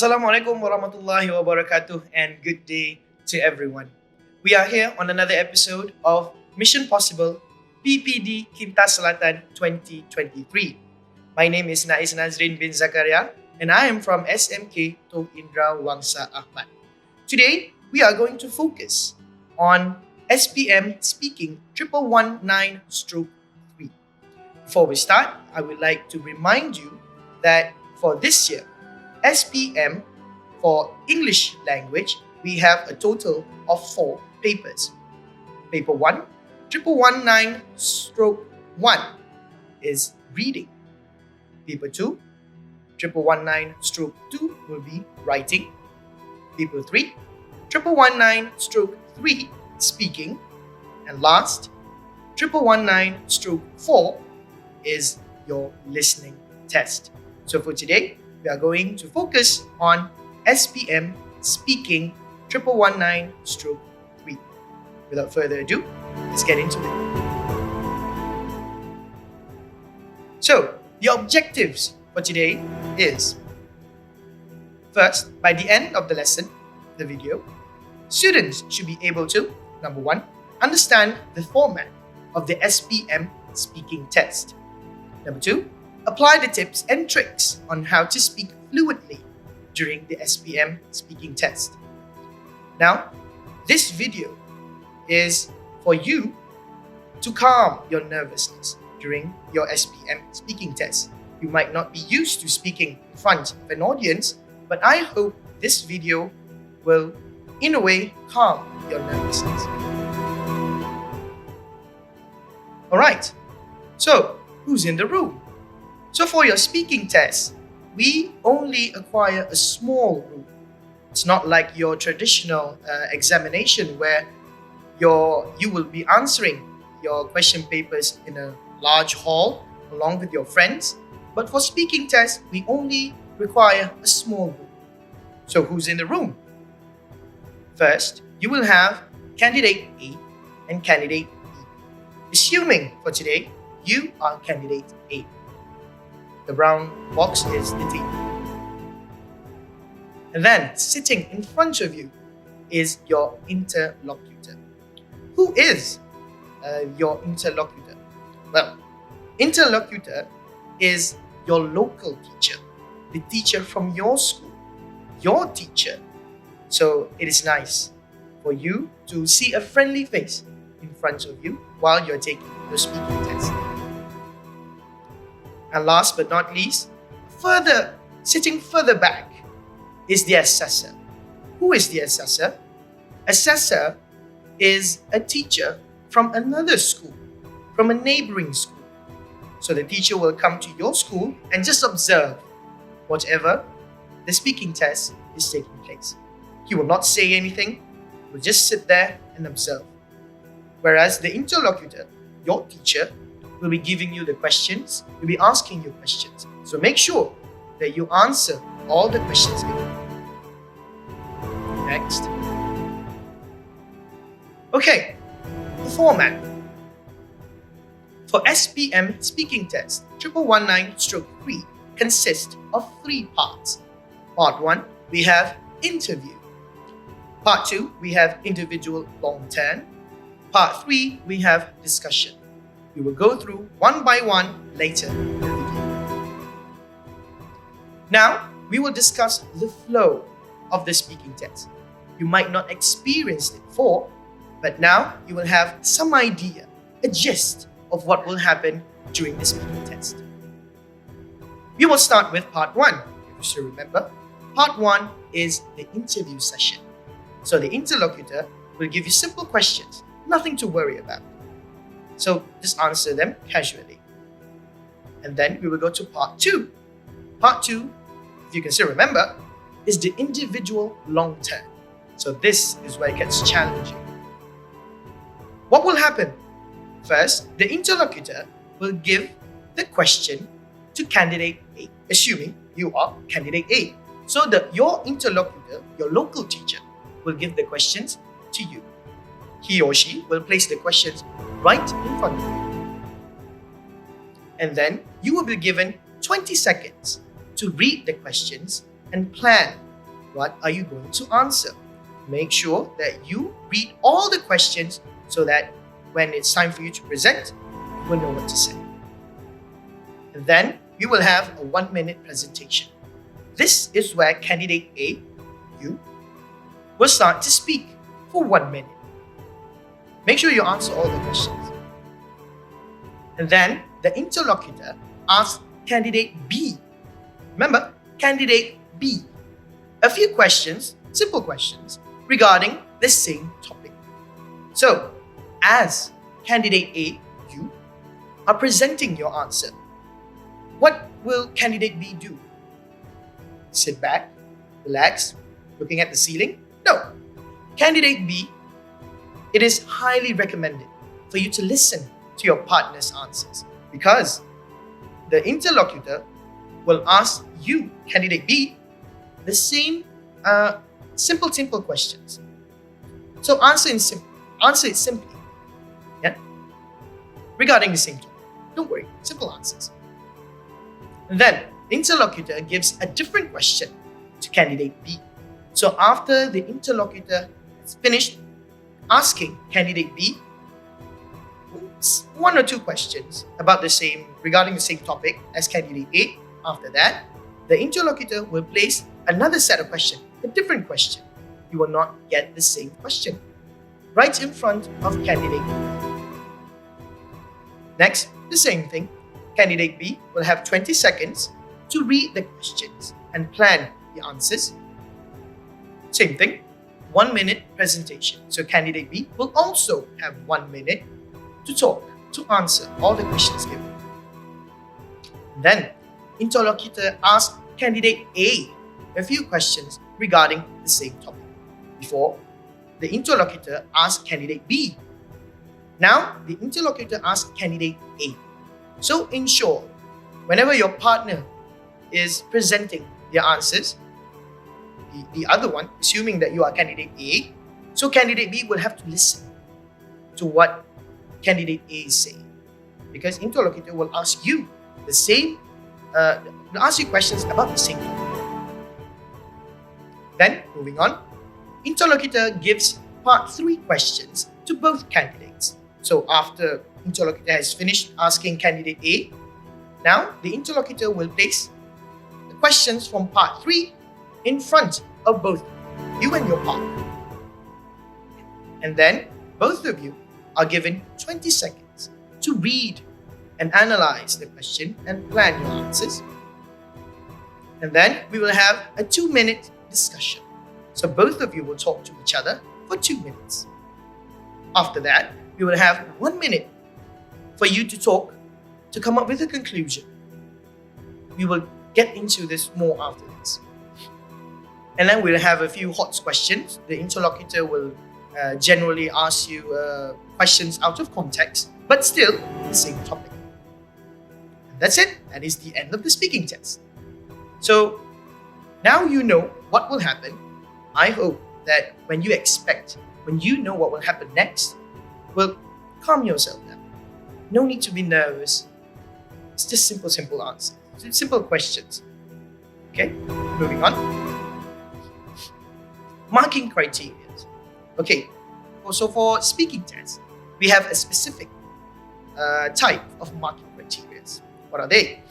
Assalamualaikum warahmatullahi wabarakatuh and good day to everyone. We are here on another episode of Mission Possible PPD Kintas Selatan 2023. My name is Naiz Nazrin bin ZAKARIA and I am from SMK to INDERA WANGSA AHMAD. Today, we are going to focus on SPM Speaking 1119/3. Before we start, I would like to remind you that for this year, SPM for English language, we have a total of 4 papers. Paper 1, 1119/1 is reading. Paper 2, 1119/2 will be writing. Paper 3, 1119/3 speaking. And last, 1119/4 is your listening test. So for today, we are going to focus on SPM Speaking 1119/3. Without further ado, let's get into it. So, the objectives for today is, first, by the end of the lesson, the video, students should be able to, number 1, understand the format of the SPM speaking test. Number 2, apply the tips and tricks on how to speak fluently during the SPM speaking test. Now, this video is for you to calm your nervousness during your SPM speaking test. You might not be used to speaking in front of an audience, but I hope this video will, in a way, calm your nervousness. Alright, so who's in the room? So for your speaking test, we only acquire a small room. It's not like your traditional examination where you will be answering your question papers in a large hall along with your friends. But for speaking test, we only require a small room. So who's in the room? First, you will have candidate A and candidate B. Assuming for today, you are candidate A. The brown box is the table. And then, sitting in front of you is your interlocutor. Who is your interlocutor? Well, interlocutor is your local teacher, the teacher from your school, your teacher. So it is nice for you to see a friendly face in front of you while you're taking your speaking test. And last but not least, sitting further back is the assessor. Who is the assessor? Assessor is a teacher from another school, from a neighboring school. So the teacher will come to your school and just observe whatever the speaking test is taking place. He will not say anything, he will just sit there and observe. Whereas the interlocutor, your teacher, will be giving you the questions, will be asking you questions. So make sure that you answer all the questions given. Next. Okay, the format. For SPM speaking test, 1119/3 consists of 3 parts. Part 1, we have interview. Part 2, we have individual long turn. Part 3, we have discussion. We will go through one by one later in the video. Now, we will discuss the flow of the speaking test. You might not experience it before, but now you will have some idea, a gist of what will happen during the speaking test. We will start with part 1. If you still remember, part 1 is the interview session. So the interlocutor will give you simple questions, nothing to worry about. So just answer them casually. And then we will go to part 2. Part 2, if you can still remember, is the individual long term. So this is where it gets challenging. What will happen? First, the interlocutor will give the question to candidate A, assuming you are candidate A. So your interlocutor, your local teacher, will give the questions to you. He or she will place the questions right in front of you. And then you will be given 20 seconds to read the questions and plan what are you going to answer. Make sure that you read all the questions so that when it's time for you to present, you will know what to say. And then we will have a 1-minute presentation. This is where candidate A, you, will start to speak for 1 minute. Make sure you answer all the questions. And then the interlocutor asks candidate B. Remember, candidate B. A few questions, simple questions, regarding the same topic. So, as candidate A, you, are presenting your answer, what will candidate B do? Sit back, relax, looking at the ceiling? No. Candidate B, it is highly recommended for you to listen to your partner's answers, because the interlocutor will ask you, candidate B, the same simple questions. So answer it simply. Yeah? Regarding the same topic. Don't worry, simple answers. And then interlocutor gives a different question to candidate B. So after the interlocutor has finished asking candidate B 1 or 2 questions regarding the same topic as candidate A, after that, the interlocutor will place another set of questions, a different question. You will not get the same question right in front of candidate B. Next, the same thing. Candidate B will have 20 seconds to read the questions and plan the answers. Same thing, 1-minute presentation. So candidate B will also have 1 minute to talk, to answer all the questions given. Then, interlocutor asks candidate A a few questions regarding the same topic before the interlocutor asks candidate B. Now, the interlocutor asks candidate A. So, in short, whenever your partner is presenting their answers, the other one, assuming that you are candidate A, so candidate B will have to listen to what candidate A is saying, because interlocutor will ask you the same, will ask you questions about the same topic. Then, moving on, interlocutor gives part 3 questions to both candidates. So after interlocutor has finished asking candidate A, now the interlocutor will place the questions from part 3 in front of both you and your partner. And then both of you are given 20 seconds to read and analyze the question and plan your answers. And then we will have a 2-minute discussion. So both of you will talk to each other for 2 minutes. After that, we will have 1 minute for you to talk, to come up with a conclusion. We will get into this more after this. And then we'll have a few hot questions. The interlocutor will generally ask you questions out of context, but still the same topic. And that's it. That is the end of the speaking test. So now you know what will happen. I hope that when you know what will happen next, well, calm yourself down. No need to be nervous. It's just simple answers. Simple questions. Okay, moving on. Marking criteria. Okay, so for speaking tests, we have a specific type of marking criteria. What are they?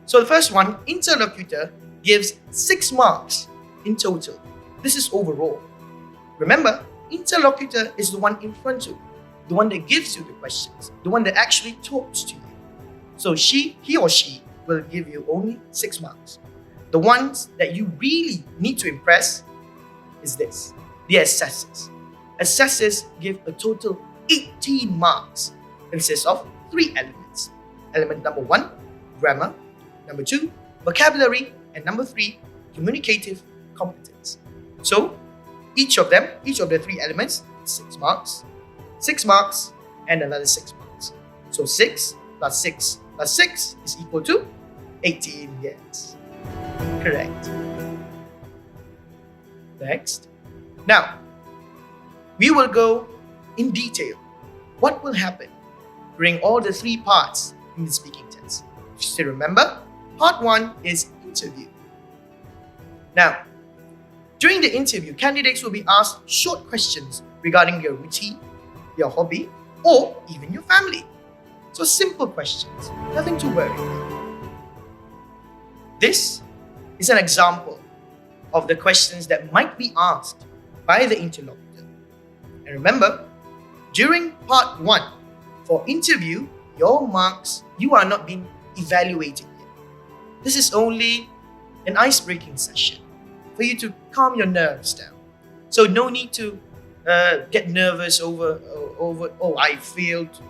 So the first one, interlocutor gives 6 marks in total. This is overall. Remember, interlocutor is the one in front of you, the one that gives you the questions, the one that actually talks to you. So he or she will give you only 6 marks. The ones that you really need to impress is this, the assessors. Assessors give a total 18 marks, consists of 3 elements. Element number 1, grammar. Number 2, vocabulary. And number 3, communicative competence. So each of the 3 elements, 6 marks, 6 marks, and another 6 marks. So 6 plus 6 plus 6 is equal to 18. Yes, correct. Next. Now, we will go in detail what will happen during all the 3 parts in the speaking test. If you still remember, part 1 is interview. Now, During the interview, candidates will be asked short questions regarding your routine, your hobby, or even your family. So simple questions, nothing to worry about. This is an example of the questions that might be asked by the interlocutor. And remember, during part 1, for interview, your marks, you are not being evaluated yet. This is only an ice-breaking session for you to calm your nerves down. So no need to get nervous over I failed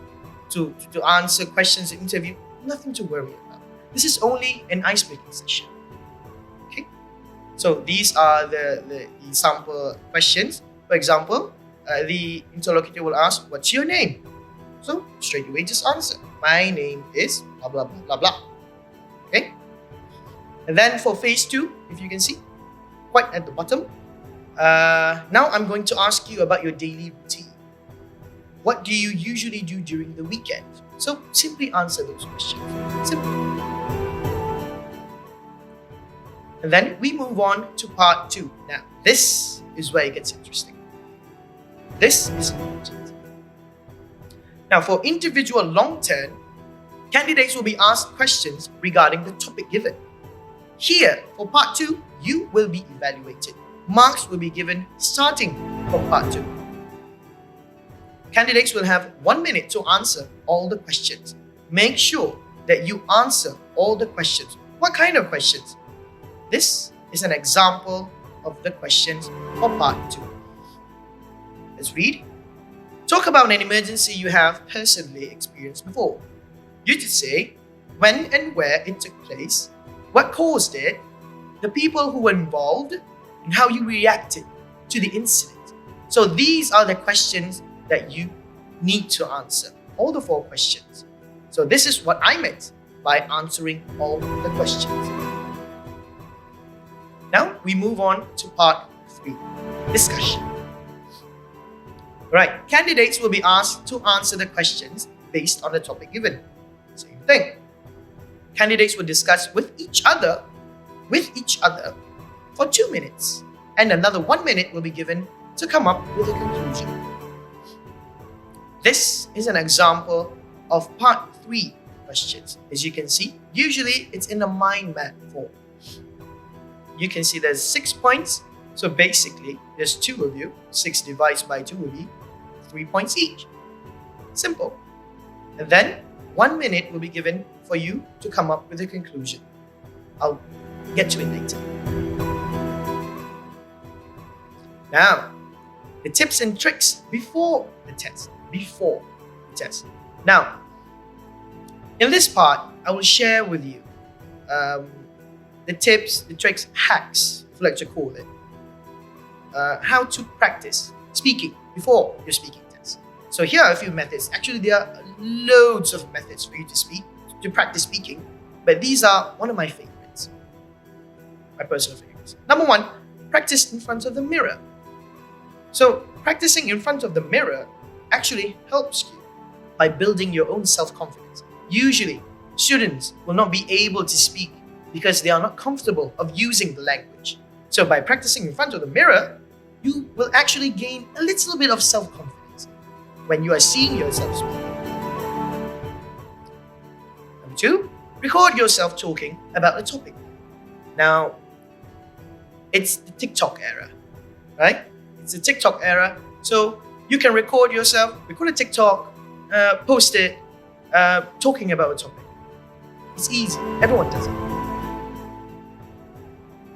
to answer questions in interview. Nothing to worry about. This is only an ice-breaking session. Okay? So these are the sample questions. For example, the interlocutor will ask, what's your name? So straight away just answer, my name is blah blah blah blah blah. Okay? And then for phase 2, if you can see, quite at the bottom, now I'm going to ask you about your daily routine. What do you usually do during the weekend? So simply answer those questions. Simple. And then we move on to part 2. Now, this is where it gets interesting. This is important. Now, for individual long term, candidates will be asked questions regarding the topic given. Here, for part 2, you will be evaluated. Marks will be given starting from part 2. Candidates will have 1 minute to answer all the questions. Make sure that you answer all the questions. What kind of questions? This is an example of the questions for part 2. Let's read. Talk about an emergency you have personally experienced before. You should say when and where it took place, what caused it, the people who were involved, and how you reacted to the incident. So these are the questions that you need to answer. All the 4 questions. So this is what I meant by answering all the questions. Now we move on to part 3, discussion. Right, candidates will be asked to answer the questions based on the topic given. Same thing. Candidates will discuss with each other for 2 minutes, and another 1 minute will be given to come up with a conclusion. This is an example of part 3 questions. As you can see, usually it's in a mind map form. You can see there's 6 points. So basically, there's 2 of you. 6 divided by 2 will be 3 points each. Simple. And then 1 minute will be given for you to come up with a conclusion. I'll get to it later. Now, the tips and tricks before the test. Now, in this part, I will share with you the tips, the tricks, hacks, if you like to call it. How to practice speaking before your speaking test. So here are a few methods. Actually, there are loads of methods for you to practice speaking, but these are one of my favorites, my personal favorites. Number 1, practice in front of the mirror. So practicing in front of the mirror actually helps you by building your own self-confidence. Usually, students will not be able to speak because they are not comfortable of using the language. So by practicing in front of the mirror, you will actually gain a little bit of self-confidence when you are seeing yourself speaking. Number 2, record yourself talking about the topic. Now, it's the TikTok era, right? It's the TikTok era. So you can record yourself, record a TikTok, post it, talking about a topic. It's easy. Everyone does it.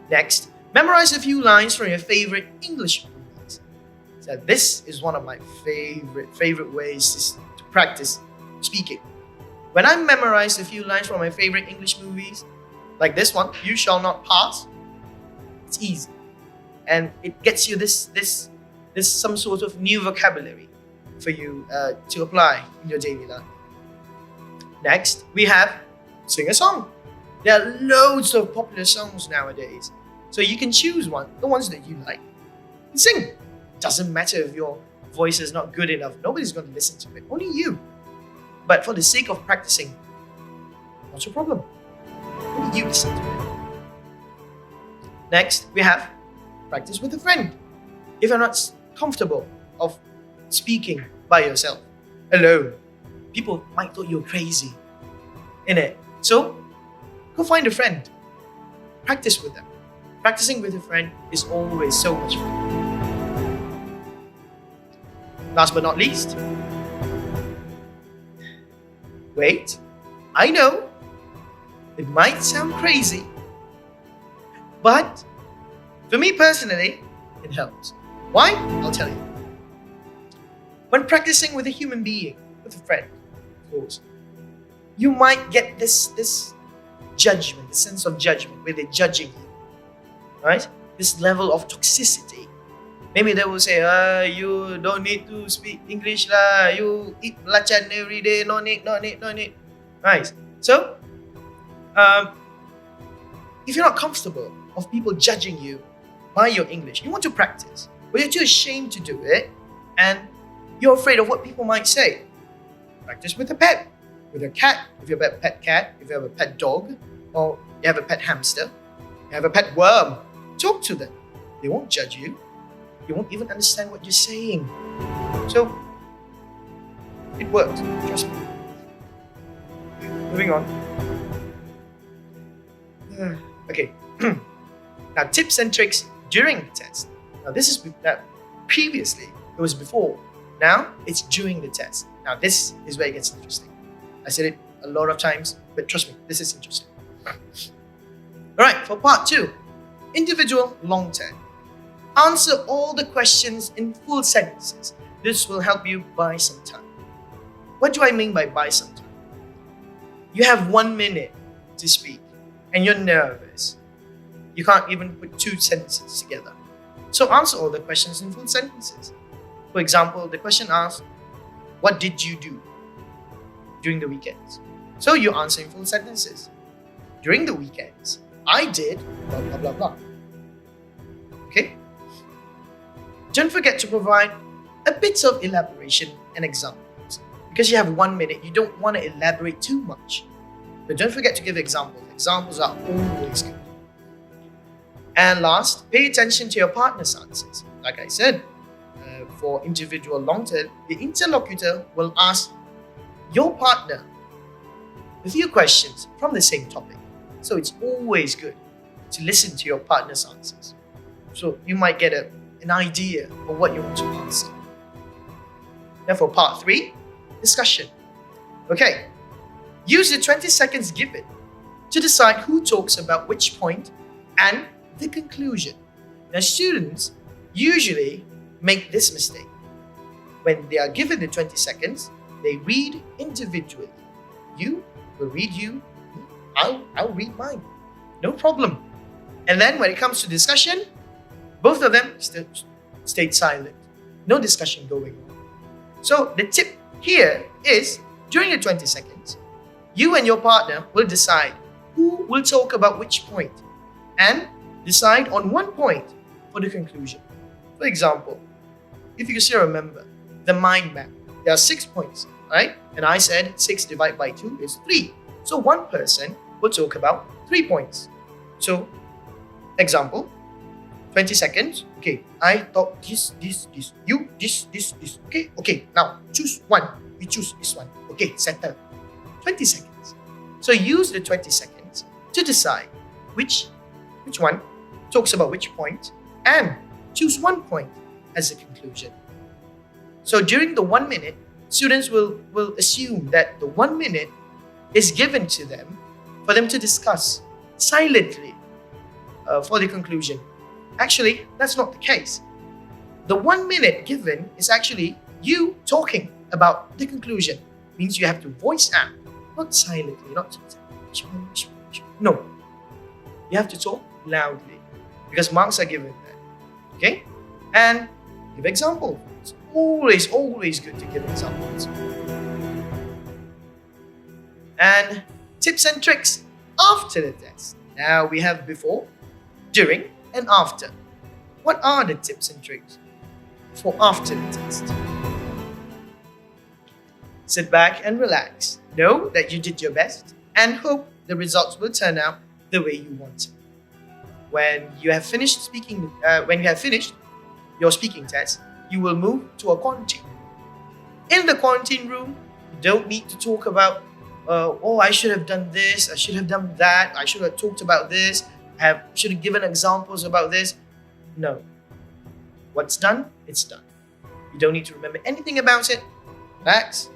Next, memorize a few lines from your favorite English movies. So this is one of my favorite ways to practice speaking. When I memorize a few lines from my favorite English movies, like this one, "You Shall Not Pass," it's easy, and it gets you this some sort of new vocabulary for you to apply in your daily life. Next, we have sing a song. There are loads of popular songs nowadays. So you can choose one, the ones that you like, and sing. Doesn't matter if your voice is not good enough. Nobody's going to listen to it. Only you. But for the sake of practicing, not your problem. Only you listen to it. Next, we have practice with a friend. If you're not comfortable of speaking by yourself, alone, people might thought you're crazy, innit? So, go find a friend. Practice with them. Practicing with a friend is always so much fun. Last but not least, wait, I know, it might sound crazy, but for me personally, it helps. Why? I'll tell you. When practicing with a human being, with a friend, of course, you might get this judgment, the sense of judgment, where they're judging you, right? This level of toxicity. Maybe they will say, you don't need to speak English lah, you eat belacan every day, no need. Right? So, if you're not comfortable of people judging you by your English, you want to practice, but you're too ashamed to do it, and you're afraid of what people might say, practice with a pet, with a cat, if you have a pet cat, if you have a pet dog, or you have a pet hamster, you have a pet worm, talk to them. They won't judge you. You won't even understand what you're saying. So, it works, trust me. Moving on. Okay. Now, tips and tricks during the test. Now, this is previously, it was before. Now, it's during the test. Now, this is where it gets interesting. I said it a lot of times, but trust me, this is interesting. Alright, for part 2, individual long term. Answer all the questions in full sentences. This will help you buy some time. What do I mean by buy some time? You have 1 minute to speak and you're nervous. You can't even put 2 sentences together. So answer all the questions in full sentences. For example, the question asks, what did you do during the weekends? So you answer in full sentences. During the weekends, I did blah blah blah blah. Okay? Don't forget to provide a bit of elaboration and examples. Because you have 1 minute, you don't want to elaborate too much. But don't forget to give examples. Examples are always good. And last, pay attention to your partner's answers. Like I said, for individual long term, the interlocutor will ask your partner a few questions from the same topic. So it's always good to listen to your partner's answers. So you might get an idea of what you want to answer. Now for part 3, discussion. Okay, use the 20 seconds given to decide who talks about which point and the conclusion. Now students usually make this mistake. When they are given the 20 seconds, they read individually. You will read you, I'll read mine. No problem. And then when it comes to discussion, both of them stayed silent. No discussion going on. So the tip here is, during the 20 seconds, you and your partner will decide who will talk about which point and decide on one point for the conclusion. For example, if you can still remember the mind map, there are 6 points, right? And I said 6 divided by 2 is 3. So one person will talk about 3 points. So, example, 20 seconds. Okay, I thought this. You, this. Okay, now choose one. We choose this one. Okay, settle. 20 seconds. So use the 20 seconds to decide which one talks about which point and choose one point as a conclusion. So during the 1 minute, students will assume that the 1 minute is given to them for them to discuss silently for the conclusion. Actually, that's not the case. The 1 minute given is actually you talking about the conclusion. Means you have to voice out, not silently, not no. You have to talk loudly because marks are given that. Okay? And give examples. It's always good to give examples. And tips and tricks after the test. Now we have before, during, and after. What are the tips and tricks for after the test? Sit back and relax. Know that you did your best and hope the results will turn out the way you want it. When you have finished speaking, when you have finished your speaking test, you will move to a quarantine. In the quarantine room, you don't need to talk about, oh, I should have done this, I should have done that, I should have talked about this, should have given examples about this. No. What's done, it's done. You don't need to remember anything about it. Relax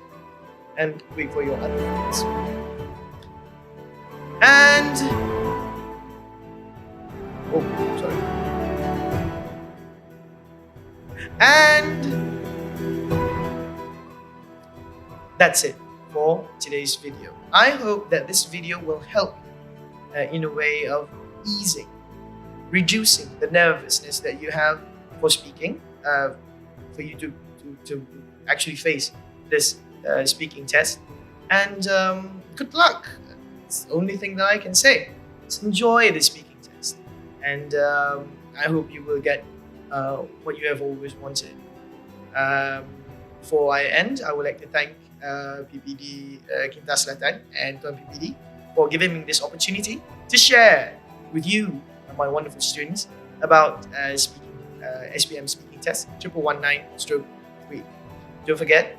and wait for your other friends. And oh, sorry. And that's it for today's video. I hope that this video will help you in a way of easing, reducing the nervousness that you have for speaking, for you to actually face this speaking test. And good luck. It's the only thing that I can say. Just enjoy the speaking test. And I hope you will get what you have always wanted. Before I end, I would like to thank PPD Kinta Selatan and Tuan PPD for giving me this opportunity to share with you, my wonderful students, about SPM speaking test 1119/3. Don't forget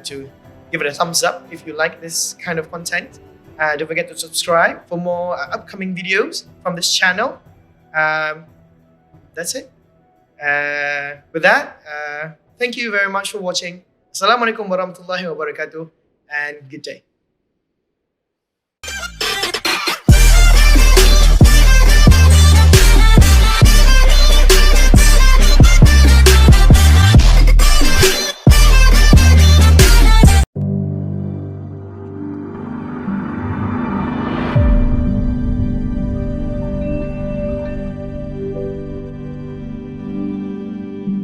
to give it a thumbs up if you like this kind of content. Don't forget to subscribe for more upcoming videos from this channel. That's it. With that, thank you very much for watching. Assalamualaikum warahmatullahi wabarakatuh, and good day.